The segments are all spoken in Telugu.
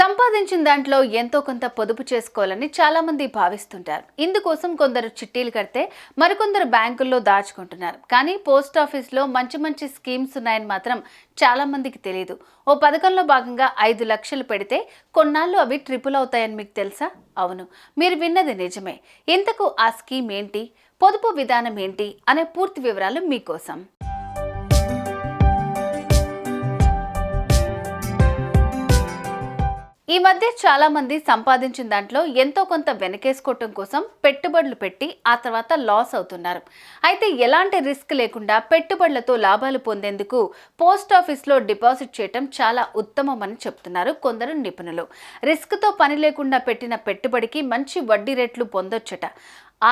సంపాదించిన దాంట్లో ఎంతో కొంత పొదుపు చేసుకోవాలని చాలా మంది భావిస్తుంటారు. ఇందుకోసం కొందరు చిట్టీలు కడితే మరికొందరు బ్యాంకుల్లో దాచుకుంటున్నారు. కానీ పోస్ట్ ఆఫీస్లో మంచి మంచి స్కీమ్స్ ఉన్నాయని మాత్రం చాలా మందికి తెలియదు. ఓ పథకంలో భాగంగా 5 లక్షలు పెడితే కొన్నాళ్ళు అవి ట్రిపుల్ అవుతాయని మీకు తెలుసా? అవును, మీరు విన్నది నిజమే. ఇంతకు ఆ స్కీమ్ ఏంటి, పొదుపు విధానం ఏంటి అనే పూర్తి వివరాలు మీకోసం. ఈ మధ్య చాలా మంది సంపాదించిన దాంట్లో ఎంతో కొంత వెనకేసుకోవటం కోసం పెట్టుబడులు పెట్టి ఆ తర్వాత లాస్ అవుతున్నారు. అయితే ఎలాంటి రిస్క్ లేకుండా పెట్టుబడులతో లాభాలు పొందేందుకు పోస్ట్ ఆఫీస్లో డిపాజిట్ చేయటం చాలా ఉత్తమమని చెప్తున్నారు కొందరు నిపుణులు. రిస్క్తో పని లేకుండా పెట్టిన పెట్టుబడికి మంచి వడ్డీ రేట్లు పొందొచ్చట.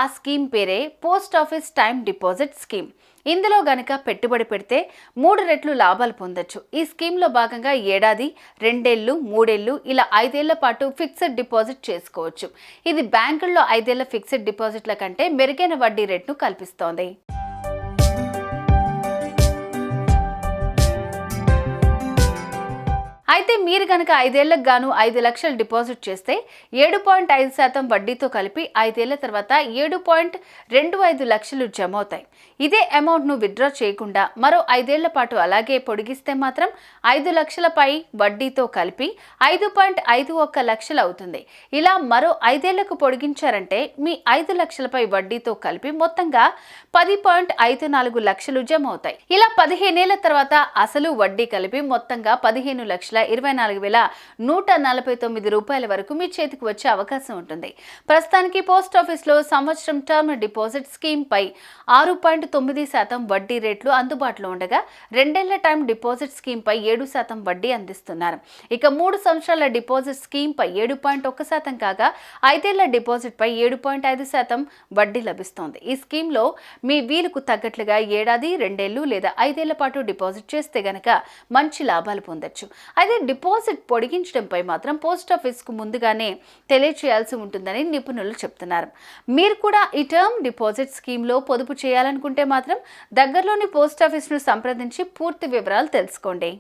ఆ స్కీమ్ పేరే post office time deposit scheme. ఇందులో గనక పెట్టుబడి పెడితే 3 రెట్లు లాభాలు పొందొచ్చు. ఈ స్కీమ్లో భాగంగా ఏడాది, 2 ఏళ్ళు, 3 ఏళ్ళు ఇలా 5 ఏళ్ల పాటు ఫిక్స్డ్ డిపాజిట్ చేసుకోవచ్చు. ఇది బ్యాంకుల్లో 5 ఏళ్ల ఫిక్స్డ్ డిపాజిట్ల కంటే మెరుగైన వడ్డీ రేట్ను కల్పిస్తోంది. అయితే మీరు కనుక 5 ఏళ్లకు గాను 5 లక్షలు డిపాజిట్ చేస్తే 7.5% వడ్డీతో కలిపి 5 ఏళ్ల తర్వాత 7.25 లక్షలు జమ అవుతాయి. ఇదే అమౌంట్ను విత్డ్రా చేయకుండా మరో 5 ఏళ్ల పాటు అలాగే పొడిగిస్తే మాత్రం 5 లక్షలపై వడ్డీతో కలిపి 5.51 లక్షలు అవుతుంది. ఇలా మరో 5 ఏళ్లకు పొడిగించారంటే మీ 5 లక్షలపై వడ్డీతో కలిపి మొత్తంగా 10.54 లక్షలు జమ అవుతాయి. ఇలా 15 ఏళ్ల తర్వాత అసలు వడ్డీ కలిపి మొత్తంగా 15,24,149 రూపాయల వరకు మీ చేతికి వచ్చే అవకాశం ఉంటుంది. ప్రస్తుతానికి పోస్ట్ ఆఫీస్లో సంవత్సరం టర్మ్ డిపాజిట్ స్కీమ్ పై 6.9% వడ్డీ రేట్లు అందుబాటులో ఉండగా 2 ఏళ్ల టైమ్ డిపాజిట్ స్కీమ్ పై 7% వడ్డీ అందిస్తున్నారు. ఇక 3 సంవత్సరాల డిపాజిట్ స్కీమ్ పై 7.1% కాగా 5 ఏళ్ల డిపాజిట్ పై 7.5% వడ్డీ లభిస్తోంది. ఈ స్కీమ్ లో మీ వీలుకు తగ్గట్లుగా ఏడాది, 2 ఏళ్లు లేదా 5 ఏళ్ల పాటు డిపాజిట్ చేస్తే గనక మంచి లాభాలు పొందొచ్చు. అయితే డిపాజిట్ పొడిగించడంపై మాత్రం పోస్ట్ ఆఫీస్ కు ముందుగానే తెలియచేయాల్సి ఉంటుందని నిపుణులు చెప్తున్నారు. మీరు కూడా ఈ టర్మ్ డిపాజిట్ స్కీమ్ లో పొదుపు చేయాలనుకుంటే మాత్రం దగ్గరలోని పోస్ట్ ఆఫీస్ ను సంప్రదించి పూర్తి వివరాలు తెలుసుకోండి.